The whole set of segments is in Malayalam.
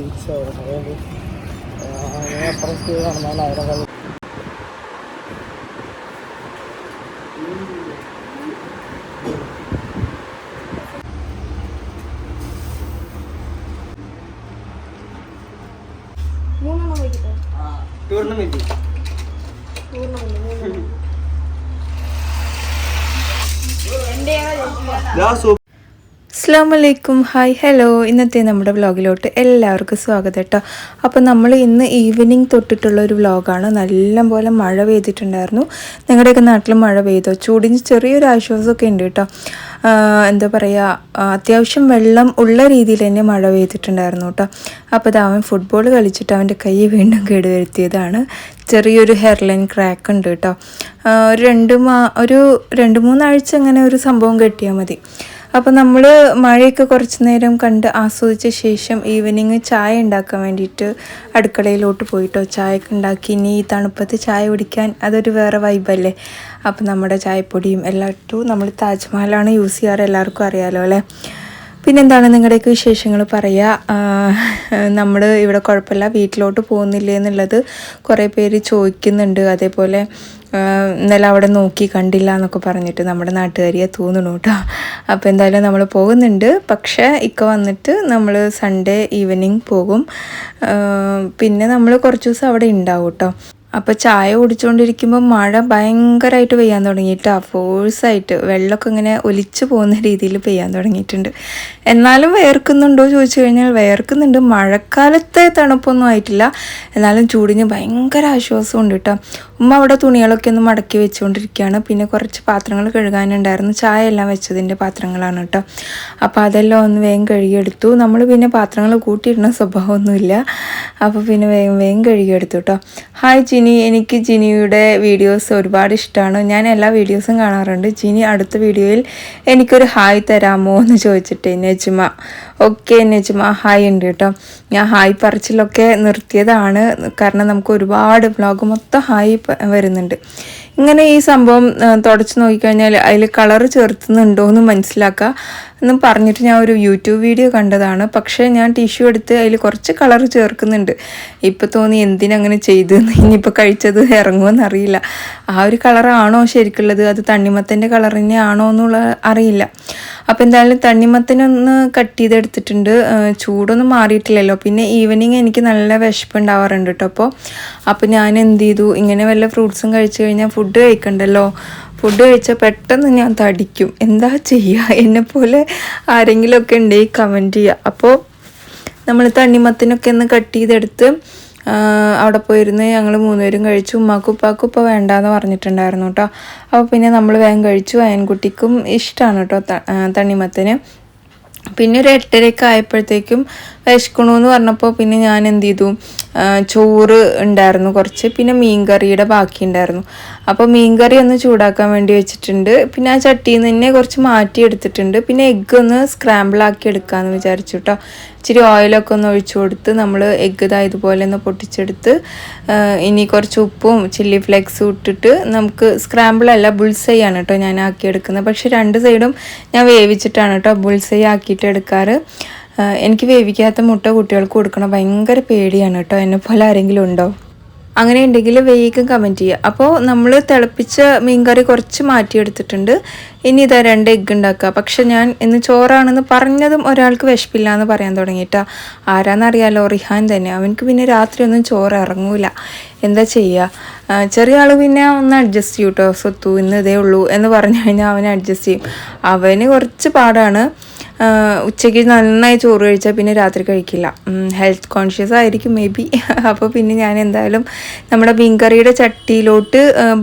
ബീച്ച് അതുകൊണ്ട് അപ്പുറം സ്പീഡ് നടന്നാൽ അവിടെ കളി അസ്സലാമലൈക്കും, ഹായ്, ഹലോ. ഇന്നത്തെ നമ്മുടെ വ്ലോഗിലോട്ട് എല്ലാവർക്കും സ്വാഗതം കേട്ടോ. അപ്പോൾ നമ്മൾ ഇന്ന് ഈവനിങ് തൊട്ടിട്ടുള്ള ഒരു വ്ലോഗാണ്. നല്ലപോലെ മഴ പെയ്തിട്ടുണ്ടായിരുന്നു. നിങ്ങളുടെയൊക്കെ നാട്ടിൽ മഴ പെയ്തോ? ചൂടിന് ചെറിയൊരു ആശ്വാസമൊക്കെ ഉണ്ട് കേട്ടോ. എന്താ പറയുക, അത്യാവശ്യം വെള്ളം ഉള്ള രീതിയിൽ തന്നെ മഴ പെയ്തിട്ടുണ്ടായിരുന്നു കേട്ടോ. അപ്പോൾ അവൻ ഫുട്ബോൾ കളിച്ചിട്ട് അവൻ്റെ കൈ വീണ്ടും കേടുവരുത്തിയതാണ്. ചെറിയൊരു ഹെയർലൈൻ ക്രാക്ക് ഉണ്ട് കേട്ടോ. ഒരു 2-3 ആഴ്ച അങ്ങനെ ഒരു സംഭവം കെട്ടിയാൽ മതി. അപ്പോൾ നമ്മൾ മഴയൊക്കെ കുറച്ച് നേരം കണ്ട് ആസ്വദിച്ച ശേഷം ഈവനിങ് ചായ ഉണ്ടാക്കാൻ വേണ്ടിയിട്ട് അടുക്കളയിലോട്ട് പോയിട്ടോ. ചായയൊക്കെ ഉണ്ടാക്കി. ഇനി ഈ തണുപ്പത്ത് ചായ കുടിക്കാൻ അതൊരു വേറെ വൈബല്ലേ. അപ്പോൾ നമ്മുടെ ചായപ്പൊടിയും എല്ലാം ഇട്ടു. നമ്മൾ താജ്മഹലാണ് യൂസ് ചെയ്യാറ്, എല്ലാവർക്കും അറിയാമല്ലോ അല്ലേ. പിന്നെന്താണ് നിങ്ങളുടെയൊക്കെ വിശേഷങ്ങൾ പറയുക. നമ്മൾ ഇവിടെ കുഴപ്പമില്ല, വീട്ടിലോട്ട് പോകുന്നില്ലേ എന്നുള്ളത് കുറേ പേര് ചോദിക്കുന്നുണ്ട്. അതേപോലെ ഇന്നലെ അവിടെ നോക്കി കണ്ടില്ല എന്നൊക്കെ പറഞ്ഞിട്ട് നമ്മുടെ നാട്ടുകാരിയെ തോന്നണു കേട്ടോ. അപ്പോൾ എന്തായാലും നമ്മൾ പോകുന്നുണ്ട്. പക്ഷേ ഇക്ക വന്നിട്ട് നമ്മൾ സൺഡേ ഈവനിങ് പോകും. പിന്നെ നമ്മൾ കുറച്ച് ദിവസം അവിടെ ഉണ്ടാവും കേട്ടോ. അപ്പോൾ ചായ കുടിച്ചുകൊണ്ടിരിക്കുമ്പോൾ മഴ ഭയങ്കരമായിട്ട് പെയ്യാൻ തുടങ്ങിയിട്ടാ. ഫോഴ്സായിട്ട് വെള്ളമൊക്കെ ഇങ്ങനെ ഒലിച്ചു പോകുന്ന രീതിയിൽ പെയ്യാൻ തുടങ്ങിയിട്ടുണ്ട്. എന്നാലും വേർക്കുന്നുണ്ടോ ചോദിച്ചു കഴിഞ്ഞാൽ വേർക്കുന്നുണ്ട്. മഴക്കാലത്തെ തണുപ്പൊന്നും ആയിട്ടില്ല, എന്നാലും ചൂടിന് ഭയങ്കര ആശ്വാസമുണ്ട് കേട്ടോ. ഉമ്മ അവിടെ തുണികളൊക്കെ ഒന്ന് മടക്കി വെച്ചുകൊണ്ടിരിക്കുകയാണ്. പിന്നെ കുറച്ച് പാത്രങ്ങൾ കഴുകാനുണ്ടായിരുന്നു. ചായ എല്ലാം വെച്ചതിൻ്റെ പാത്രങ്ങളാണ് കേട്ടോ. അപ്പോൾ അതെല്ലാം ഒന്ന് വേഗം കഴുകിയെടുത്തു. നമ്മൾ പിന്നെ പാത്രങ്ങൾ കൂട്ടിയിടുന്ന സ്വഭാവമൊന്നുമില്ല. അപ്പോൾ പിന്നെ വേഗം കഴുകിയെടുത്തു കേട്ടോ. ഹായ് ജിനി, എനിക്ക് ജിനിയുടെ വീഡിയോസ് ഒരുപാട് ഇഷ്ടമാണ്. ഞാൻ എല്ലാ വീഡിയോസും കാണാറുണ്ട്. ജിനി അടുത്ത വീഡിയോയിൽ എനിക്കൊരു ഹായ് തരാമോ എന്ന് ചോദിച്ചിട്ട് നെജ്മ. ഓക്കെ നെജ്മ, ഹായ് ഉണ്ട് കേട്ടോ. ഞാൻ ഹായ് പറച്ചിലൊക്കെ നിർത്തിയതാണ്, കാരണം നമുക്ക് ഒരുപാട് വ്ലോഗ് മൊത്തം ഹായ് വരുന്നുണ്ട്. ഇങ്ങനെ ഈ സംഭവം തുടച്ച് നോക്കിക്കഴിഞ്ഞാൽ അതിൽ കളർ ചേർത്തുന്നുണ്ടോ എന്ന് മനസ്സിലാക്കുക എന്നും പറഞ്ഞിട്ട് ഞാൻ ഒരു യൂട്യൂബ് വീഡിയോ കണ്ടതാണ്. പക്ഷേ ഞാൻ ടിഷ്യൂ എടുത്ത് അതിൽ കുറച്ച് കളർ ചേർക്കുന്നുണ്ട്. ഇപ്പോൾ തോന്നി എന്തിനങ്ങനെ ചെയ്തെന്ന്. ഇനിയിപ്പോൾ കഴിച്ചത് ഇറങ്ങുമെന്ന് അറിയില്ല. ആ ഒരു കളറാണോ ശരിക്കുള്ളത്, അത് തണ്ണിമത്തൻ്റെ കളർ തന്നെയാണോ എന്നുള്ള അറിയില്ല. അപ്പോൾ എന്തായാലും തണ്ണിമത്തനൊന്ന് കട്ട് ചെയ്തെടുത്തിട്ടുണ്ട്. ചൂടൊന്നും മാറിയിട്ടില്ലല്ലോ. പിന്നെ ഈവനിങ് എനിക്ക് നല്ല വിശപ്പുണ്ടാവാറുണ്ട് കേട്ടോ. അപ്പോൾ ഞാൻ എന്ത് ചെയ്തു, ഇങ്ങനെ വല്ല ഫ്രൂട്ട്സും കഴിച്ചു കഴിഞ്ഞാൽ ഫുഡ് കഴിക്കണ്ടല്ലോ. ഫുഡ് കഴിച്ചാൽ പെട്ടെന്ന് ഞാൻ തടിക്കും. എന്താ ചെയ്യുക, എന്നെപ്പോലെ ആരെങ്കിലുമൊക്കെ ഉണ്ടെങ്കിൽ കമൻറ്റ് ചെയ്യുക. അപ്പോൾ നമ്മൾ തണ്ണിമത്തനൊക്കെ ഒന്ന് കട്ട് ചെയ്തെടുത്ത് അവിടെ പോയിരുന്ന് ഞങ്ങൾ 3 പേരും കഴിച്ചു. ഉമ്മാക്കും ഉപ്പാക്കും ഇപ്പോൾ വേണ്ടാന്ന് പറഞ്ഞിട്ടുണ്ടായിരുന്നു കേട്ടോ. അപ്പോൾ പിന്നെ നമ്മൾ വേഗം കഴിച്ചു. അയൻകുട്ടിക്കും ഇഷ്ടമാണ് കേട്ടോ തണ്ണിമത്തന്. പിന്നെ ഒരു 8:30 ആയപ്പോഴത്തേക്കും വിശക്കണമെന്ന് പറഞ്ഞപ്പോൾ പിന്നെ ഞാൻ എന്ത് ചെയ്തു, ചോറ് ഉണ്ടായിരുന്നു കുറച്ച്, പിന്നെ മീൻകറിയുടെ ബാക്കി ഉണ്ടായിരുന്നു. അപ്പോൾ മീൻകറി ഒന്ന് ചൂടാക്കാൻ വേണ്ടി വെച്ചിട്ടുണ്ട്. പിന്നെ ആ ചട്ടിയിൽ നിന്ന് തന്നെ കുറച്ച് മാറ്റി എടുത്തിട്ടുണ്ട്. പിന്നെ എഗ്ഗ് ഒന്ന് സ്ക്രാമ്പിളാക്കി എടുക്കാമെന്ന് വിചാരിച്ചു കേട്ടോ. ഇച്ചിരി ഓയിലൊക്കെ ഒന്ന് ഒഴിച്ചു കൊടുത്ത് നമ്മൾ എഗ്ഗ് ഇതുപോലെ ഒന്ന് പൊട്ടിച്ചെടുത്ത് ഇനി കുറച്ച് ഉപ്പും ചില്ലി ഫ്ലേക്സും ഇട്ടിട്ട് നമുക്ക് സ്ക്രാമ്പിളല്ല ബുൾസൈ ആണ് കേട്ടോ ഞാൻ ആക്കിയെടുക്കുന്നത്. പക്ഷെ 2 സൈഡും ഞാൻ വേവിച്ചിട്ടാണ് കേട്ടോ ബുൾസൈ ആക്കിയിട്ട് എടുക്കാറ്. എനിക്ക് വേവിക്കാത്ത മുട്ട കുട്ടികൾക്ക് കൊടുക്കണം ഭയങ്കര പേടിയാണ് കേട്ടോ. എന്നെപ്പോലെ ആരെങ്കിലും ഉണ്ടോ? അങ്ങനെ ഉണ്ടെങ്കിൽ വേഗം കമൻറ്റ് ചെയ്യുക. അപ്പോൾ നമ്മൾ തിളപ്പിച്ച മീൻകറി കുറച്ച് മാറ്റിയെടുത്തിട്ടുണ്ട്. ഇനി ഇതാ 2 എഗ്ഗ് ഉണ്ടാക്കുക. പക്ഷെ ഞാൻ ഇന്ന് ചോറാണെന്ന് പറഞ്ഞതും ഒരാൾക്ക് വിശപ്പില്ല എന്ന് പറയാൻ തുടങ്ങിയിട്ടാ. ആരാന്നറിയാലോ, റിഹാൻ തന്നെ. അവനക്ക് പിന്നെ രാത്രി ഒന്നും ചോറ് ഇറങ്ങൂല. എന്താ ചെയ്യുക, ചെറിയ ആൾ പിന്നെ ഒന്ന് അഡ്ജസ്റ്റ് ചെയ്യും കേട്ടോ. സ്വത്തു ഇന്ന് ഇതേ ഉള്ളൂ എന്ന് പറഞ്ഞു കഴിഞ്ഞാൽ അവന് അഡ്ജസ്റ്റ് ചെയ്യും. അവന് കുറച്ച് പാടാണ്. ഉച്ചയ്ക്ക് നന്നായി ചോറ് കഴിച്ചാൽ പിന്നെ രാത്രി കഴിക്കില്ല. ഹെൽത്ത് കോൺഷ്യസ് ആയിരിക്കും മേ ബി. അപ്പോൾ പിന്നെ ഞാൻ എന്തായാലും നമ്മുടെ മീൻകറിയുടെ ചട്ടിയിലോട്ട്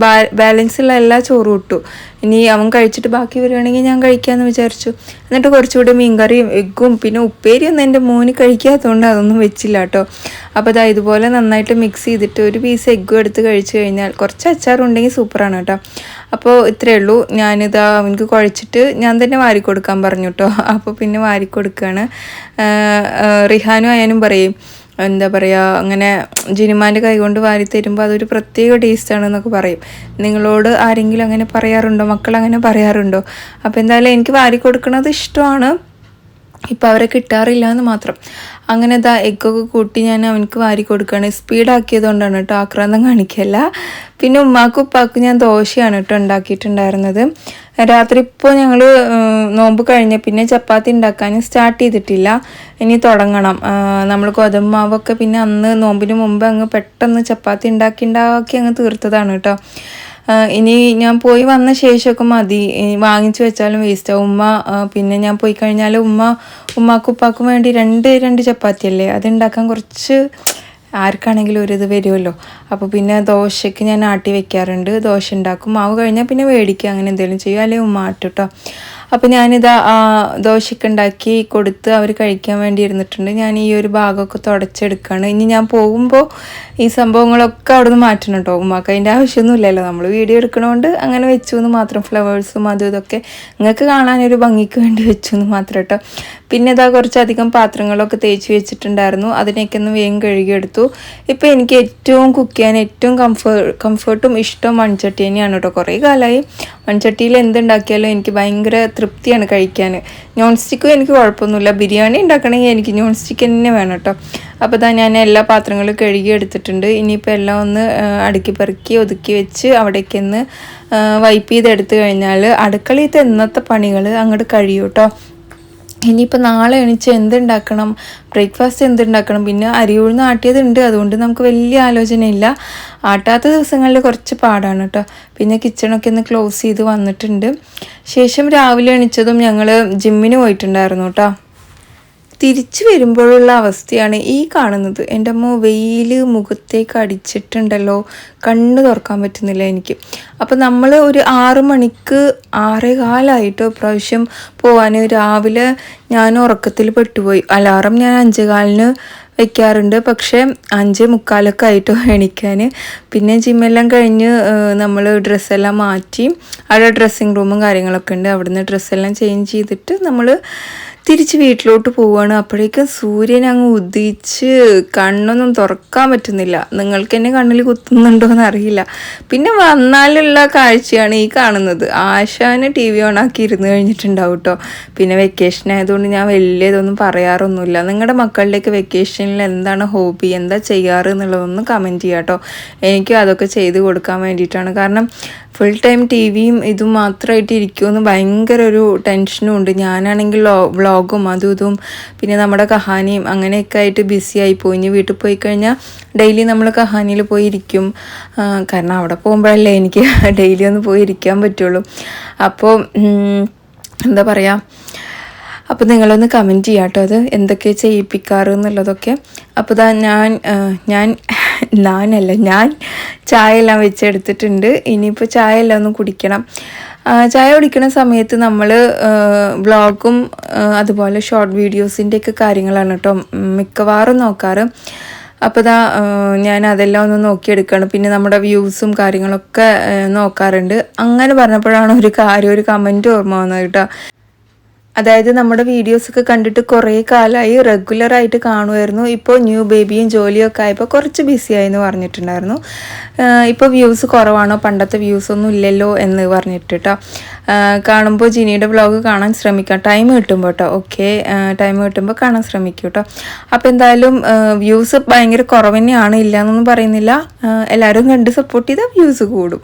ബാലൻസുള്ള എല്ലാ ചോറും ഇട്ടു. ഇനി അവൻ കഴിച്ചിട്ട് ബാക്കി വരികയാണെങ്കിൽ ഞാൻ കഴിക്കാമെന്ന് വിചാരിച്ചു. എന്നിട്ട് കുറച്ചുകൂടി മീൻകറിയും എഗ്ഗും പിന്നെ ഉപ്പേരിയൊന്നും എൻ്റെ മോന് കഴിക്കാത്തതുകൊണ്ട് അതൊന്നും വെച്ചില്ല കേട്ടോ. അപ്പോൾ അതാ ഇതുപോലെ നന്നായിട്ട് മിക്സ് ചെയ്തിട്ട് ഒരു പീസ് എഗ്ഗും എടുത്ത് കഴിച്ചു കഴിഞ്ഞാൽ കുറച്ച് അച്ചാറുണ്ടെങ്കിൽ സൂപ്പറാണ് കേട്ടോ. അപ്പോൾ ഇത്രയേ ഉള്ളൂ. ഞാനിതാ അവനക്ക് കുഴച്ചിട്ട് ഞാൻ തന്നെ വാരിക്കൊടുക്കാൻ പറഞ്ഞു കേട്ടോ. അപ്പോൾ പിന്നെ വാരിക്കൊടുക്കുകയാണ്. റിഹാനും അയാനും പറയും എന്താ പറയുക, അങ്ങനെ ജിനിമാൻ്റെ കൈ കൊണ്ട് വാരി തരുമ്പോൾ അതൊരു പ്രത്യേക ടേസ്റ്റാണെന്നൊക്കെ പറയും. നിങ്ങളോട് ആരെങ്കിലും അങ്ങനെ പറയാറുണ്ടോ? മക്കൾ അങ്ങനെ പറയാറുണ്ടോ? അപ്പോൾ എന്തായാലും എനിക്ക് വാരി കൊടുക്കുന്നത് ഇഷ്ടമാണ്. ഇപ്പോൾ അവരെ കിട്ടാറില്ല എന്ന് മാത്രം. അങ്ങനെ ഇതാ എഗ്ഗൊക്കെ കൂട്ടി ഞാൻ അവനക്ക് വാരി കൊടുക്കുകയാണ്. സ്പീഡാക്കിയത് കൊണ്ടാണ് കേട്ടോ, ആക്രാന്തം കാണിക്കല്ല. പിന്നെ ഉമ്മാക്കും ഉപ്പാക്കും ഞാൻ ദോശയാണ് കേട്ടോ ഉണ്ടാക്കിയിട്ടുണ്ടായിരുന്നത്. രാത്രി ഇപ്പോൾ ഞങ്ങൾ നോമ്പ് കഴിഞ്ഞ പിന്നെ ചപ്പാത്തി ഉണ്ടാക്കാൻ സ്റ്റാർട്ട് ചെയ്തിട്ടില്ല, ഇനി തുടങ്ങണം. നമ്മൾ ഗോതമ്പ് മാവൊക്കെ പിന്നെ അന്ന് നോമ്പിന് മുമ്പ് അങ്ങ് പെട്ടെന്ന് ചപ്പാത്തി ഉണ്ടാക്കി അങ്ങ് തീർത്തതാണ് കേട്ടോ. ഇനി ഞാൻ പോയി വന്ന ശേഷമൊക്കെ മതി, വാങ്ങിച്ചു വെച്ചാലും വേസ്റ്റാവും. ഉമ്മ പിന്നെ ഞാൻ പോയി കഴിഞ്ഞാൽ ഉമ്മാക്കും ഉപ്പാക്കും വേണ്ടി രണ്ട് ചപ്പാത്തി അല്ലേ, അതുണ്ടാക്കാൻ കുറച്ച് ആർക്കാണെങ്കിലും ഒരിത് വരുമല്ലോ. അപ്പോൾ പിന്നെ ദോശയ്ക്ക് ഞാൻ ആട്ടി വെക്കാറുണ്ട്, ദോശ ഉണ്ടാക്കും. മാവ് കഴിഞ്ഞാൽ പിന്നെ മേടിക്കുക, അങ്ങനെ എന്തെങ്കിലും ചെയ്യും, അല്ലെങ്കിൽ ഉമ്മ ആട്ടും കേട്ടോ. അപ്പോൾ ഞാനിതാ ദോശയ്ക്ക് ഉണ്ടാക്കി കൊടുത്ത് അവർ കഴിക്കാൻ വേണ്ടി ഇരുന്നിട്ടുണ്ട്. ഞാൻ ഈ ഒരു ഭാഗമൊക്കെ തുടച്ചെടുക്കുകയാണ്. ഇനി ഞാൻ പോകുമ്പോൾ ഈ സംഭവങ്ങളൊക്കെ അവിടെ നിന്ന് മാറ്റണം കേട്ടോ. ഉമ്മാക്ക് അതിൻ്റെ ആവശ്യമൊന്നുമില്ലല്ലോ, നമ്മൾ വീഡിയോ എടുക്കണോണ്ട് അങ്ങനെ വെച്ചു എന്ന് മാത്രം. ഫ്ലവേഴ്സും അതും ഇതൊക്കെ നിങ്ങൾക്ക് കാണാനൊരു ഭംഗിക്ക് വേണ്ടി വെച്ചു എന്ന് മാത്രം കേട്ടോ. പിന്നെ ഇതാ കുറച്ചധികം പാത്രങ്ങളൊക്കെ തേച്ച് വെച്ചിട്ടുണ്ടായിരുന്നു, അതിനൊക്കെ ഒന്ന് വേഗം കഴുകിയെടുത്തു. ഇപ്പോൾ എനിക്ക് ഏറ്റവും കുക്ക് ചെയ്യാൻ ഏറ്റവും കംഫർട്ടും ഇഷ്ടം മൺചട്ടി തന്നെയാണ് കേട്ടോ. കുറേ കാലമായി മൺചട്ടിയിൽ എന്തുണ്ടാക്കിയാലും എനിക്ക് ഭയങ്കര തൃപ്തിയാണ് കഴിക്കാൻ. നോൺ സ്റ്റിക്കും എനിക്ക് കുഴപ്പമൊന്നുമില്ല, ബിരിയാണി ഉണ്ടാക്കണമെങ്കിൽ എനിക്ക് നോൺ സ്റ്റിക്ക് തന്നെ വേണം കേട്ടോ. അപ്പോൾ ഇതാ ഞാൻ എല്ലാ പാത്രങ്ങളും കഴുകി എടുത്തിട്ടുണ്ട്. ഇനിയിപ്പോൾ എല്ലാം ഒന്ന് അടുക്കി പെറുക്കി ഒതുക്കി വെച്ച് അവിടേക്ക് ഒന്ന് വൈപ്പ് ചെയ്തെടുത്ത് കഴിഞ്ഞാൽ അടുക്കളയിലത്തെ ഇന്നത്തെ പണികൾ അങ്ങോട്ട് കഴിയും കേട്ടോ. ഇനിയിപ്പോൾ നാളെ എണീച്ച് എന്തുണ്ടാക്കണം, ബ്രേക്ക്ഫാസ്റ്റ് എന്തുണ്ടാക്കണം, പിന്നെ അരി ഉഴുന്ന് ആട്ടിയതുണ്ട്, അതുകൊണ്ട് നമുക്ക് വലിയ ആലോചനയില്ല. ആട്ടാത്ത ദിവസങ്ങളിൽ കുറച്ച് പാടാണ് കേട്ടോ. പിന്നെ കിച്ചണൊക്കെ ഒന്ന് ക്ലോസ് ചെയ്ത് വന്നിട്ടുണ്ട്. ശേഷം രാവിലെ എണീച്ചതും ഞങ്ങൾ ജിമ്മിന് പോയിട്ടുണ്ടായിരുന്നു കേട്ടോ. തിരിച്ചു വരുമ്പോഴുള്ള അവസ്ഥയാണ് ഈ കാണുന്നത്. എൻ്റെ അമ്മ വെയിൽ മുഖത്തേക്ക് അടിച്ചിട്ടുണ്ടല്ലോ, കണ്ണ് തുറക്കാൻ പറ്റുന്നില്ല എനിക്ക്. അപ്പോൾ നമ്മൾ ഒരു 6 മണിക്ക് 6:15 പ്രാവശ്യം പോകാൻ രാവിലെ ഞാൻ ഉറക്കത്തിൽ പെട്ടുപോയി. അലാറം ഞാൻ 5:15 വെക്കാറുണ്ട്, പക്ഷേ 5:45 ആയിട്ടോ എണീക്കാൻ. പിന്നെ ജിമ്മെല്ലാം കഴിഞ്ഞ് നമ്മൾ ഡ്രസ്സെല്ലാം മാറ്റി, അവിടെ ഡ്രസ്സിങ് റൂമും കാര്യങ്ങളൊക്കെ ഉണ്ട്, അവിടുന്ന് ഡ്രസ്സെല്ലാം ചേഞ്ച് ചെയ്തിട്ട് നമ്മൾ തിരിച്ച് വീട്ടിലോട്ട് പോവുകയാണ്. അപ്പോഴേക്കും സൂര്യൻ അങ്ങ് ഉദിച്ച് കണ്ണൊന്നും തുറക്കാൻ പറ്റുന്നില്ല. നിങ്ങൾക്ക് എന്നെ കണ്ണിൽ കുത്തുന്നുണ്ടോ എന്നറിയില്ല. പിന്നെ വന്നാലുള്ള കാഴ്ചയാണ് ഈ കാണുന്നത്. ആശാന് TV ഓണാക്കി ഇരുന്ന് കഴിഞ്ഞിട്ടുണ്ടാവും കേട്ടോ. പിന്നെ വെക്കേഷൻ ആയതുകൊണ്ട് ഞാൻ വലിയതൊന്നും പറയാറൊന്നുമില്ല. നിങ്ങളുടെ മക്കളുടെയൊക്കെ വെക്കേഷനിൽ എന്താണ് ഹോബി, എന്താ ചെയ്യാറ് എന്നുള്ളതൊന്ന് കമൻറ്റ് ചെയ്യാം കേട്ടോ. എനിക്ക് അതൊക്കെ ചെയ്ത് കൊടുക്കാൻ വേണ്ടിയിട്ടാണ്. കാരണം ഫുൾ ടൈം TVയും ഇതും മാത്രമായിട്ട് ഇരിക്കുമെന്ന് ഭയങ്കര ഒരു ടെൻഷനും ഉണ്ട്. ഞാനാണെങ്കിൽ വ്ളോഗും അതും ഇതും പിന്നെ നമ്മുടെ കഹാനിയും അങ്ങനെയൊക്കെ ആയിട്ട് ബിസി ആയിപ്പോയി. ഇനി വീട്ടിൽ പോയി കഴിഞ്ഞാൽ ഡെയിലി നമ്മൾ കഹാനിയിൽ പോയി ഇരിക്കും, കാരണം അവിടെ പോകുമ്പോഴല്ലേ എനിക്ക് ഡെയിലി ഒന്ന് പോയി ഇരിക്കാൻ പറ്റുള്ളൂ. അപ്പോൾ എന്താ പറയുക, അപ്പോൾ നിങ്ങളൊന്ന് കമൻറ്റ് ചെയ്യാം കേട്ടോ, അത് എന്തൊക്കെ ചെയ്യിപ്പിക്കാറ് എന്നുള്ളതൊക്കെ. അപ്പോൾ ഇതാ ഞാൻ ചായ എല്ലാം വെച്ചെടുത്തിട്ടുണ്ട്. ഇനിയിപ്പോൾ ചായ എല്ലാം ഒന്ന് കുടിക്കണം. ചായ കുടിക്കുന്ന സമയത്ത് നമ്മൾ വ്ളോഗും അതുപോലെ ഷോർട്ട് വീഡിയോസിൻ്റെയൊക്കെ കാര്യങ്ങളാണ് കേട്ടോ മിക്കവാറും നോക്കാറ്. അപ്പോൾ ഞാൻ അതെല്ലാം ഒന്ന് നോക്കിയെടുക്കുകയാണ്. പിന്നെ നമ്മുടെ വ്യൂസും കാര്യങ്ങളൊക്കെ നോക്കാറുണ്ട്. അങ്ങനെ പറഞ്ഞപ്പോഴാണ് ഒരു കമൻറ്റ് ഓർമ്മ വന്നത് കേട്ടോ. അതായത് നമ്മുടെ വീഡിയോസൊക്കെ കണ്ടിട്ട് കുറേ കാലമായി റെഗുലറായിട്ട് കാണുമായിരുന്നു, ഇപ്പോൾ ന്യൂ ബേബിയും ജോലിയൊക്കെ ആയപ്പോൾ കുറച്ച് ബിസിയായി എന്ന് പറഞ്ഞിട്ടുണ്ടായിരുന്നു. ഇപ്പോൾ വ്യൂസ് കുറവാണോ, പണ്ടത്തെ വ്യൂസൊന്നും ഇല്ലല്ലോ എന്ന് പറഞ്ഞിട്ട് കേട്ടോ. കാണുമ്പോൾ ജിനിയുടെ വ്ളോഗ് കാണാൻ ശ്രമിക്കാം, ടൈം കിട്ടുമ്പോൾ കേട്ടോ. ഓക്കെ, ടൈം കിട്ടുമ്പോൾ കാണാൻ ശ്രമിക്കും കേട്ടോ. അപ്പോൾ എന്തായാലും വ്യൂസ് ഭയങ്കര കുറവ് തന്നെയാണ്, ഇല്ല എന്നൊന്നും പറയുന്നില്ല. എല്ലാവരും കണ്ട് സപ്പോർട്ട് ചെയ്താൽ വ്യൂസ് കൂടും.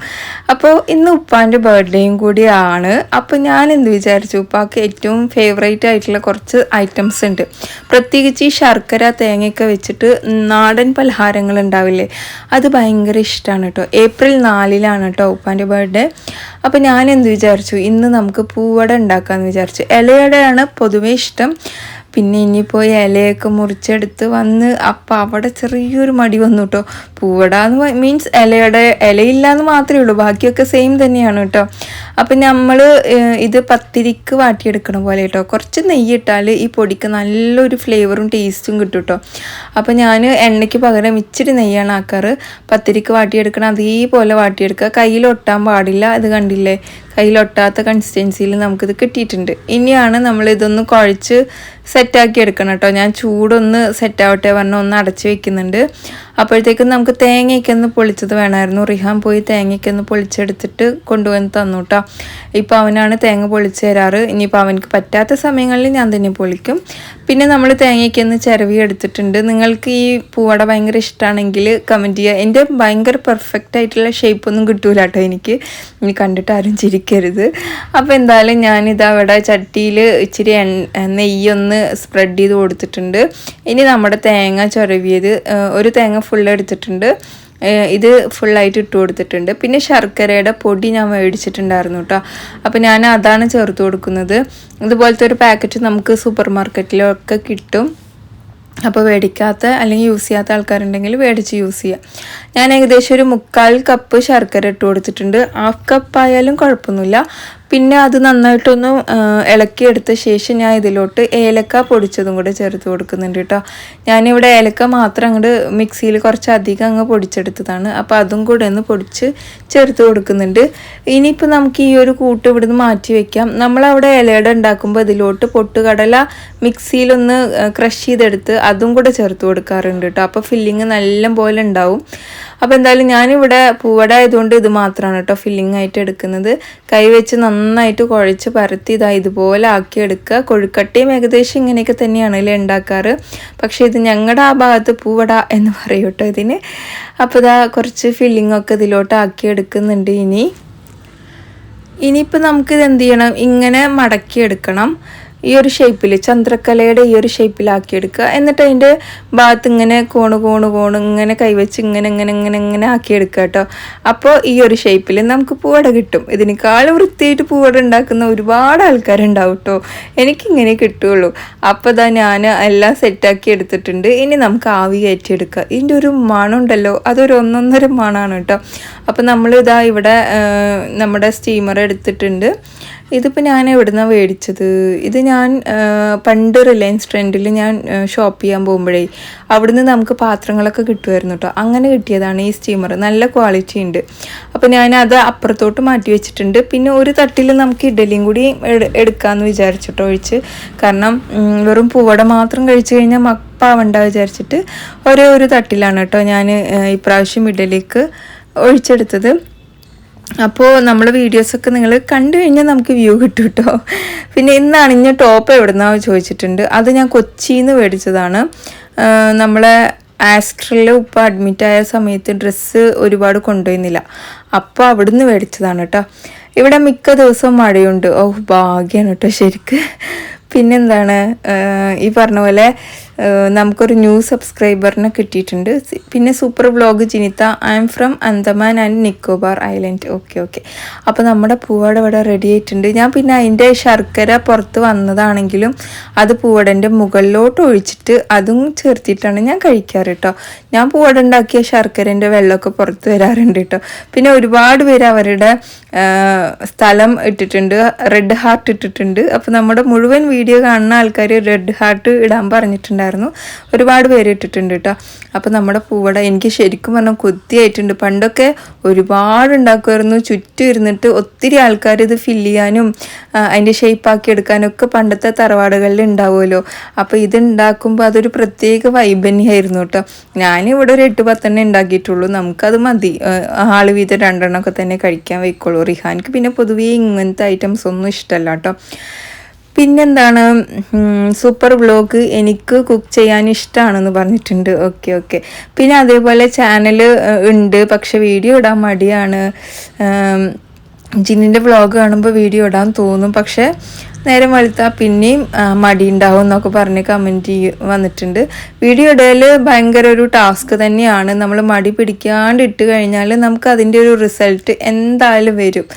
അപ്പോൾ ഇന്ന് ഉപ്പാൻ്റെ ബർത്ത്ഡേയും കൂടിയാണ്. അപ്പോൾ ഞാൻ എന്ത് വിചാരിച്ചു, ഉപ്പാക്ക് ഏറ്റവും ഫേവറേറ്റ് ആയിട്ടുള്ള കുറച്ച് ഐറ്റംസ് ഉണ്ട്. പ്രത്യേകിച്ച് ഈ ശർക്കര തേങ്ങയൊക്കെ വെച്ചിട്ട് നാടൻ പലഹാരങ്ങൾ ഉണ്ടാവില്ലേ, അത് ഭയങ്കര ഇഷ്ടമാണ് കേട്ടോ. April 4 കേട്ടോ ഉപ്പാൻ്റെ ബർത്ത്ഡേ. അപ്പോൾ ഞാൻ എന്ത് വിചാരിച്ചു, ഇന്ന് നമുക്ക് പൂവട ഉണ്ടാക്കാമെന്ന് വിചാരിച്ചു. ഇലയടയാണ് പൊതുവേ ഇഷ്ടം. പിന്നെ ഇനിയിപ്പോൾ ഇലയൊക്കെ മുറിച്ചെടുത്ത് വന്ന് അപ്പം അവിടെ ചെറിയൊരു മടി വന്നു കേട്ടോ. പൂവട എന്ന് മീൻസ് ഇലയില്ല എന്ന് മാത്രമേ ഉള്ളൂ, ബാക്കിയൊക്കെ സെയിം തന്നെയാണ് കേട്ടോ. അപ്പം നമ്മൾ ഇത് പത്തിരിക്ക് വാട്ടിയെടുക്കണ പോലെ കേട്ടോ. കുറച്ച് നെയ്യിട്ടാൽ ഈ പൊടിക്ക് നല്ലൊരു ഫ്ലേവറും ടേസ്റ്റും കിട്ടും കേട്ടോ. അപ്പം ഞാൻ എണ്ണയ്ക്ക് പകരം ഇച്ചിരി നെയ്യാണ് ആക്കാറ്. പത്തിരിക്ക് വാട്ടിയെടുക്കണം അതേപോലെ വാട്ടിയെടുക്കുക, കയ്യിലൊട്ടാൻ പാടില്ല. അത് കണ്ടില്ലേ, കയ്യിലൊട്ടാത്ത കൺസിസ്റ്റൻസിയിൽ നമുക്കിത് കിട്ടിയിട്ടുണ്ട്. ഇനിയാണ് നമ്മളിതൊന്ന് കുഴച്ച് സെറ്റാക്കി എടുക്കണം കേട്ടോ. ഞാൻ ചൂടൊന്ന് സെറ്റാവട്ടെ പറഞ്ഞാൽ ഒന്ന് അടച്ച് വെക്കുന്നുണ്ട്. അപ്പോഴത്തേക്കും നമുക്ക് തേങ്ങയൊക്കെ ഒന്ന് പൊളിച്ചത് വേണമായിരുന്നു. റിഹാൻ പോയി തേങ്ങയൊക്കെ ഒന്ന് പൊളിച്ചെടുത്തിട്ട് കൊണ്ടുവന്ന് തന്നു കേട്ടോ. ഇപ്പോൾ അവനാണ് തേങ്ങ പൊളിച്ച് തരാറ്. ഇനിയിപ്പോൾ അവനക്ക് പറ്റാത്ത സമയങ്ങളിൽ ഞാൻ തന്നെ പൊളിക്കും. പിന്നെ നമ്മൾ തേങ്ങയൊക്കെ ഒന്ന് ചിരവി എടുത്തിട്ടുണ്ട്. നിങ്ങൾക്ക് ഈ പൂവട ഭയങ്കര ഇഷ്ടമാണെങ്കിൽ കമൻറ്റ് ചെയ്യുക. എൻ്റെ ഭയങ്കര പെർഫെക്റ്റ് ആയിട്ടുള്ള ഷേപ്പൊന്നും കിട്ടൂല കേട്ടോ എനിക്ക്. ഇനി കണ്ടിട്ട് ആരും ചിരിക്കരുത്. അപ്പോൾ എന്തായാലും ഞാനിതാ അവിടെ ചട്ടിയിൽ ഇച്ചിരി നെയ്യൊന്ന് സ്പ്രെഡ് ചെയ്ത് കൊടുത്തിട്ടുണ്ട്. ഇനി നമ്മുടെ തേങ്ങ ചിരവിയത് ഒരു തേങ്ങ ഫുൾ എടുത്തിട്ടുണ്ട്. ഇത് ഫുള്ളായിട്ട് ഇട്ട് കൊടുത്തിട്ടുണ്ട്. പിന്നെ ശർക്കരയുടെ പൊടി ഞാൻ മേടിച്ചിട്ടുണ്ടായിരുന്നു കേട്ടോ. അപ്പോൾ ഞാൻ അതാണ് ചേർത്ത് കൊടുക്കുന്നത്. ഇതുപോലത്തെ ഒരു പാക്കറ്റ് നമുക്ക് സൂപ്പർ മാർക്കറ്റിലൊക്കെ കിട്ടും. അപ്പോൾ മേടിക്കാത്ത അല്ലെങ്കിൽ യൂസ് ചെയ്യാത്ത ആൾക്കാരുണ്ടെങ്കിൽ മേടിച്ച് യൂസ് ചെയ്യുക. ഞാൻ ഏകദേശം ഒരു 3/4 കപ്പ് ശർക്കര ഇട്ട് കൊടുത്തിട്ടുണ്ട്. 1/2 കപ്പായാലും കുഴപ്പമൊന്നുമില്ല. പിന്നെ അത് നന്നായിട്ടൊന്ന് ഇളക്കിയെടുത്ത ശേഷം ഞാൻ ഇതിലോട്ട് ഏലക്ക പൊടിച്ചതും കൂടെ ചേർത്ത് കൊടുക്കുന്നുണ്ട് കേട്ടോ. ഞാനിവിടെ ഏലക്ക മാത്രം അങ്ങോട്ട് മിക്സിയിൽ കുറച്ച് അധികം അങ്ങ് പൊടിച്ചെടുത്തതാണ്. അപ്പോൾ അതും കൂടെ ഒന്ന് പൊടിച്ച് ചേർത്ത് കൊടുക്കുന്നുണ്ട്. ഇനിയിപ്പോൾ നമുക്ക് ഈ ഒരു കൂട്ട് ഇവിടുന്ന് മാറ്റി വയ്ക്കാം. നമ്മളവിടെ ഇലയുടെ ഉണ്ടാക്കുമ്പോൾ ഇതിലോട്ട് പൊട്ടുകടല മിക്സിയിലൊന്ന് ക്രഷ് ചെയ്തെടുത്ത് അതും കൂടെ ചേർത്ത് കൊടുക്കാറുണ്ട് കേട്ടോ. അപ്പോൾ ഫില്ലിങ് നല്ല പോലെ ഉണ്ടാവും. അപ്പോൾ എന്തായാലും ഞാനിവിടെ പൂവട ആയതുകൊണ്ട് ഇത് മാത്രമാണ് കേട്ടോ ഫില്ലിംഗ് ആയിട്ട് എടുക്കുന്നത്. കൈവച്ച് നന്നായിട്ട് കുഴച്ച് പരത്തി ഇതുപോലെ ആക്കിയെടുക്കുക. കൊഴുക്കട്ടയും ഏകദേശം ഇങ്ങനെയൊക്കെ തന്നെയാണല്ലേ ഉണ്ടാക്കാറ്. പക്ഷേ ഇത് ഞങ്ങളുടെ ആ ഭാഗത്ത് പൂവട എന്ന് പറയും കേട്ടോ ഇതിന്. അപ്പോൾ കുറച്ച് ഫില്ലിങ്ങൊക്കെ ഇതിലോട്ട് ആക്കിയെടുക്കുന്നുണ്ട്. ഇനിയിപ്പോൾ നമുക്കിത് എന്ത് ചെയ്യണം, ഇങ്ങനെ മടക്കിയെടുക്കണം. ഈ ഒരു ഷേപ്പിൽ ചന്ദ്രക്കലയുടെ ഈ ഒരു ഷേപ്പിലാക്കിയെടുക്കുക. എന്നിട്ട് അതിൻ്റെ ഭാഗത്ത് ഇങ്ങനെ കോണ് ഇങ്ങനെ കൈവച്ച് ഇങ്ങനെ ആക്കിയെടുക്കുക കേട്ടോ. അപ്പോൾ ഈ ഒരു ഷേപ്പിൽ നമുക്ക് പൂവട കിട്ടും. ഇതിനേക്കാളും വൃത്തിയായിട്ട് പൂവട ഉണ്ടാക്കുന്ന ഒരുപാട് ആൾക്കാരുണ്ടാവും കേട്ടോ. എനിക്കിങ്ങനെ കിട്ടുകയുള്ളൂ. അപ്പോൾ ഞാൻ എല്ലാം സെറ്റാക്കി എടുത്തിട്ടുണ്ട്. ഇനി നമുക്ക് ആവി കയറ്റിയെടുക്കുക. ഇതിൻ്റെ ഒരു മണം ഉണ്ടല്ലോ, അതൊരു ഒന്നൊന്നര മണമാണ് കേട്ടോ. അപ്പോൾ നമ്മൾ ഇവിടെ നമ്മുടെ സ്റ്റീമർ എടുത്തിട്ടുണ്ട്. ഇതിപ്പോൾ ഞാൻ എവിടുന്നാണ് മേടിച്ചത്? ഇത് ഞാൻ പണ്ട് റിലയൻസ് ട്രെൻഡിൽ ഞാൻ ഷോപ്പ് ചെയ്യാൻ പോകുമ്പോഴേ അവിടുന്ന് നമുക്ക് പാത്രങ്ങളൊക്കെ കിട്ടുമായിരുന്നു കേട്ടോ. അങ്ങനെ കിട്ടിയതാണ് ഈ സ്റ്റീമർ. നല്ല ക്വാളിറ്റി ഉണ്ട്. അപ്പോൾ ഞാൻ അപ്പുറത്തോട്ട് മാറ്റി വെച്ചിട്ടുണ്ട്. പിന്നെ ഒരു തട്ടിൽ നമുക്ക് ഇഡലിയും കൂടി എടുക്കാമെന്ന് വിചാരിച്ചിട്ടോ ഒഴിച്ച്. കാരണം വെറും പൂവട മാത്രം കഴിച്ചു കഴിഞ്ഞാൽ മപ്പാവണ്ട വിചാരിച്ചിട്ട് ഒരു തട്ടിലാണ് കേട്ടോ ഞാൻ ഇപ്രാവശ്യം ഇഡലിക്ക് ഒഴിച്ചെടുത്തത്. അപ്പോൾ നമ്മൾ വീഡിയോസൊക്കെ നിങ്ങൾ കണ്ടു കഴിഞ്ഞാൽ നമുക്ക് വ്യൂ കിട്ടും കേട്ടോ. പിന്നെ ഇന്ന് അണിഞ്ഞ ടോപ്പ് എവിടുന്നാണ് ചോദിച്ചിട്ടുണ്ട്. അത് ഞാൻ കൊച്ചിയിൽ നിന്ന് മേടിച്ചതാണ്. നമ്മളെ ആസ്ട്രലിൽ ഉപ്പ അഡ്മിറ്റായ സമയത്ത് ഡ്രസ്സ് ഒരുപാട് കൊണ്ടുപോയിരുന്നില്ല. അപ്പോൾ അവിടുന്ന് മേടിച്ചതാണ് കേട്ടോ. ഇവിടെ മിക്ക ദിവസവും മഴയുണ്ട്. ഭാഗ്യമാണ് കേട്ടോ ശരിക്ക്. പിന്നെന്താണ്, ഈ പറഞ്ഞ പോലെ നമുക്കൊരു ന്യൂ സബ്സ്ക്രൈബറിനെ കിട്ടിയിട്ടുണ്ട്. പിന്നെ super vlog Jinitha, I am from Andaman and Nicobar island. Okay. അപ്പോൾ നമ്മുടെ പൂവട ഇവിടെ റെഡി ആയിട്ടുണ്ട്. ഞാൻ പിന്നെ അതിൻ്റെ ശർക്കര പുറത്ത് വന്നതാണെങ്കിലും അത് പൂവടൻ്റെ മുകളിലോട്ട് ഒഴിച്ചിട്ട് അതും ചേർത്തിട്ടാണ് ഞാൻ കഴിക്കാറ് കേട്ടോ. ഞാൻ പൂവട ഉണ്ടാക്കിയ ശർക്കരൻ്റെ വെള്ളമൊക്കെ പുറത്ത് വരാറുണ്ട് കേട്ടോ. പിന്നെ ഒരുപാട് പേര് അവരുടെ സ്ഥലം ഇട്ടിട്ടുണ്ട്, റെഡ് ഹാർട്ട് ഇട്ടിട്ടുണ്ട്. അപ്പോൾ നമ്മുടെ മുഴുവൻ വീഡിയോ കാണുന്ന ആൾക്കാർ റെഡ് ഹാർട്ട് ഇടാൻ പറഞ്ഞിട്ടുണ്ടായിരുന്നു. ഒരുപാട് പേര് ഇട്ടിട്ടുണ്ട് കേട്ടോ. അപ്പോൾ നമ്മുടെ പൂവട എനിക്ക് ശരിക്കും പറഞ്ഞാൽ കൊതിയായിട്ടുണ്ട്. പണ്ടൊക്കെ ഒരുപാട് ഉണ്ടാക്കുമായിരുന്നു. ചുറ്റും ഇരുന്നിട്ട് ഒത്തിരി ആൾക്കാർ ഇത് ഫില്ല് ചെയ്യാനും അതിൻ്റെ ഷേപ്പാക്കി എടുക്കാനും ഒക്കെ പണ്ടത്തെ തറവാടുകളിൽ ഉണ്ടാവുമല്ലോ. അപ്പോൾ ഇത് ഉണ്ടാക്കുമ്പോൾ അതൊരു പ്രത്യേക വൈബ് തന്നെയായിരുന്നു കേട്ടോ. ഞാനിവിടെ ഒരു 8-10 ഉണ്ടാക്കിയിട്ടുള്ളൂ. നമുക്കത് മതി. ആൾ വീതം 2 തന്നെ കഴിക്കാൻ വയ്ക്കുള്ളൂ. റിഹാൻക്ക് പിന്നെ പൊതുവേ ഇങ്ങനത്തെ ഐറ്റംസ് ഒന്നും ഇഷ്ടമല്ല കേട്ടോ. പിന്നെന്താണ്, സൂപ്പർ വ്ലോഗ് എനിക്ക് കുക്ക് ചെയ്യാൻ ഇഷ്ടമാണെന്ന് പറഞ്ഞിട്ടുണ്ട്. ഓക്കെ. പിന്നെ അതേപോലെ ചാനൽ ഉണ്ട്, പക്ഷെ വീഡിയോ ഇടാൻ മടിയാണ്. ജിന്നിൻ്റെ വ്ലോഗ് കാണുമ്പോൾ വീഡിയോ ഇടാൻ തോന്നും, പക്ഷേ നേരം വെളുത്താൽ പിന്നെയും മടി ഉണ്ടാവും എന്നൊക്കെ പറഞ്ഞ് കമൻറ്റ് വന്നിട്ടുണ്ട്. വീഡിയോ ഇടയിൽ ഭയങ്കര ഒരു ടാസ്ക് തന്നെയാണ്. നമ്മൾ മടി പിടിക്കാണ്ട് ഇട്ട് കഴിഞ്ഞാൽ നമുക്ക് അതിൻ്റെ ഒരു റിസൾട്ട് എന്തായാലും വരും.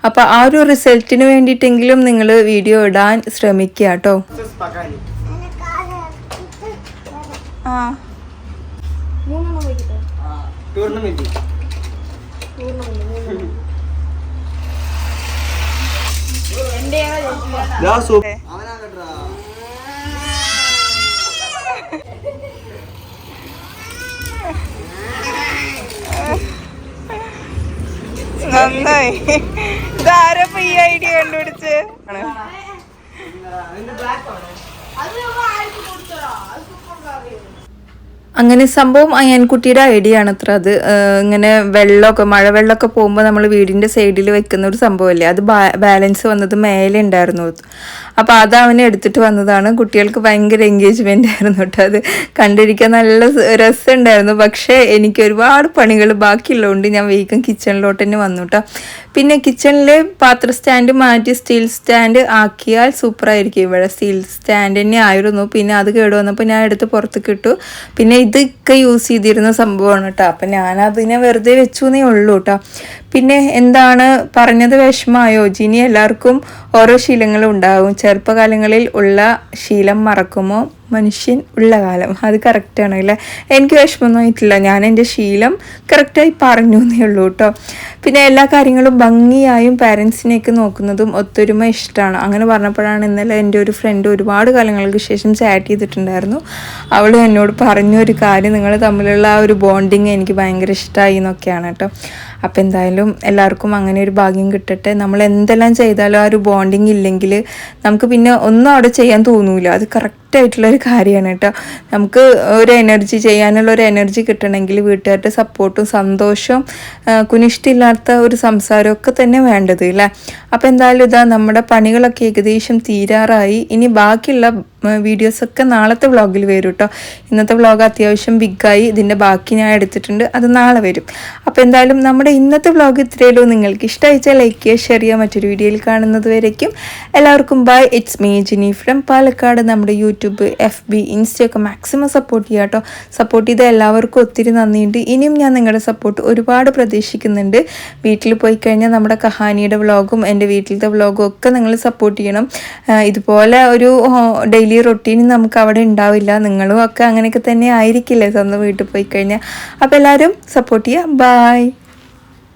അപ്പോൾ ആ ഒരു റിസൾട്ടിന് വേണ്ടിയിട്ടെങ്കിലും നിങ്ങൾ വീഡിയോ ഇടാൻ ശ്രമിക്കുക കേട്ടോ. നന്നായി. ഇതാരപ്പ ഈ ഐഡിയ കണ്ടുപിടിച്ച്? അങ്ങനെ സംഭവം അയ്യാൻകുട്ടിയുടെ ഐഡിയ ആണ് അത്ര അത്. ഇങ്ങനെ വെള്ളമൊക്കെ മഴവെള്ളമൊക്കെ പോകുമ്പോൾ നമ്മൾ വീടിൻ്റെ സൈഡിൽ വെക്കുന്ന ഒരു സംഭവമല്ലേ, അത് ബാലൻസ് വന്നത് മേലെ ഉണ്ടായിരുന്നു. അപ്പോൾ അത് അവനെ എടുത്തിട്ട് വന്നതാണ്. കുട്ടികൾക്ക് ഭയങ്കര എൻഗേജ്മെൻ്റ് ആയിരുന്നു കേട്ടോ. അത് കണ്ടിരിക്കാൻ നല്ല രസമുണ്ടായിരുന്നു. പക്ഷേ എനിക്ക് ഒരുപാട് പണികൾ ബാക്കിയുള്ളതുകൊണ്ട് ഞാൻ വേഗം കിച്ചണിലോട്ട് തന്നെ വന്നു കേട്ടോ. പിന്നെ കിച്ചണിൽ പാത്ര സ്റ്റാൻഡ് മാറ്റി സ്റ്റീൽ സ്റ്റാൻഡ് ആക്കിയാൽ സൂപ്പറായിരിക്കും. ഇവിടെ സ്റ്റീൽ സ്റ്റാൻഡ് തന്നെ ആയിരുന്നു. പിന്നെ അത് കേട് വന്നപ്പോൾ ഞാൻ എടുത്ത് പുറത്തേക്ക് ഇട്ടു. പിന്നെ ഇതൊക്കെ യൂസ് ചെയ്തിരുന്ന സംഭവമാണ് കേട്ടോ. അപ്പം ഞാനതിനെ വെറുതെ വെച്ചു എന്നേ ഉള്ളൂ കേട്ടോ. പിന്നെ എന്താണ് പറഞ്ഞത്, വിഷമമായോ? ജിനി എല്ലാവർക്കും ഓരോ ശീലങ്ങളും ഉണ്ടാകും. ചെറുപ്പകാലങ്ങളിൽ ഉള്ള ശീലം മറക്കുമോ മനുഷ്യൻ ഉള്ള കാലം. അത് കറക്റ്റാണ് അല്ലേ. എനിക്ക് വിഷമമൊന്നും ആയിട്ടില്ല, ഞാൻ എൻ്റെ ശീലം കറക്റ്റായി പറഞ്ഞു എന്നേ ഉള്ളൂ കേട്ടോ. പിന്നെ എല്ലാ കാര്യങ്ങളും ഭംഗിയായും പാരൻസിനെയൊക്കെ നോക്കുന്നതും ഒത്തൊരുമ ഇഷ്ടമാണ്. അങ്ങനെ പറഞ്ഞപ്പോഴാണ് ഇന്നലെ എൻ്റെ ഒരു ഫ്രണ്ട് ഒരുപാട് കാലങ്ങൾക്ക് ശേഷം ചാറ്റ് ചെയ്തിട്ടുണ്ടായിരുന്നു. അവൾ എന്നോട് പറഞ്ഞൊരു കാര്യം, നിങ്ങൾ തമ്മിലുള്ള ആ ഒരു ബോണ്ടിങ് എനിക്ക് ഭയങ്കര ഇഷ്ടമായി എന്നൊക്കെയാണ് കേട്ടോ. അപ്പോൾ എന്തായാലും എല്ലാവർക്കും അങ്ങനെ ഒരു ഭാഗ്യം കിട്ടട്ടെ. നമ്മൾ എന്തെല്ലാം ചെയ്താലും ആ ഒരു ബോണ്ടിങ് ഇല്ലെങ്കിൽ നമുക്ക് പിന്നെ ഒന്നും അവിടെ ചെയ്യാൻ തോന്നൂല. അത് കറക്റ്റായിട്ടുള്ളൊരു കാര്യമാണ് കേട്ടോ. നമുക്ക് ഒരു എനർജി ചെയ്യാനുള്ള ഒരു എനർജി കിട്ടണമെങ്കിൽ വീട്ടുകാരുടെ സപ്പോർട്ടും സന്തോഷവും കുനിഷ്ടില്ലാത്ത ഒരു സംസാരമൊക്കെ തന്നെ വേണ്ടത് അല്ലേ. അപ്പോൾ എന്തായാലും ഇതാ നമ്മുടെ പണികളൊക്കെ ഏകദേശം തീരാറായി. ഇനി ബാക്കിയുള്ള വീഡിയോസൊക്കെ നാളത്തെ വ്ളോഗിൽ വരും കേട്ടോ. ഇന്നത്തെ വ്ളോഗ് അത്യാവശ്യം ബിഗായി, ഇതിൻ്റെ ബാക്കി ഞാൻ എടുത്തിട്ടുണ്ട്, അത് നാളെ വരും. അപ്പോൾ എന്തായാലും നമ്മുടെ ഇന്നത്തെ വ്ളോഗ് ഇത്രയുള്ളൂ. നിങ്ങൾക്ക് ഇഷ്ടമായിച്ചാൽ ലൈക്ക് ചെയ്യുക, ഷെയർ ചെയ്യുക. മറ്റൊരു വീഡിയോയിൽ കാണുന്നത് വരേക്കും എല്ലാവർക്കും bye. It's me Jini from Palakkad. നമ്മുടെ യൂട്യൂബ്, FB, ഇൻസ്റ്റയൊക്കെ മാക്സിമം സപ്പോർട്ട് ചെയ്യുക കേട്ടോ. സപ്പോർട്ട് ചെയ്ത എല്ലാവർക്കും ഒത്തിരി നന്ദിയുണ്ട്. ഇനിയും ഞാൻ നിങ്ങളുടെ സപ്പോർട്ട് ഒരുപാട് പ്രതീക്ഷിക്കുന്നുണ്ട്. വീട്ടിൽ പോയി കഴിഞ്ഞാൽ നമ്മുടെ കഹാനിയുടെ വ്ളോഗും എൻ്റെ വീട്ടിലത്തെ വ്ളോഗും ഒക്കെ നിങ്ങൾ സപ്പോർട്ട് ചെയ്യണം. ഇതുപോലെ ഒരു ഡെയിലി റൊട്ടീൻ നമുക്ക് അവിടെ ഉണ്ടാവില്ല. നിങ്ങളും ഒക്കെ അങ്ങനെയൊക്കെ തന്നെ ആയിരിക്കില്ലേ സ്വന്തം വീട്ടിൽ പോയി കഴിഞ്ഞാൽ. അപ്പോൾ എല്ലാവരും സപ്പോർട്ട് ചെയ്യുക. ബായ്.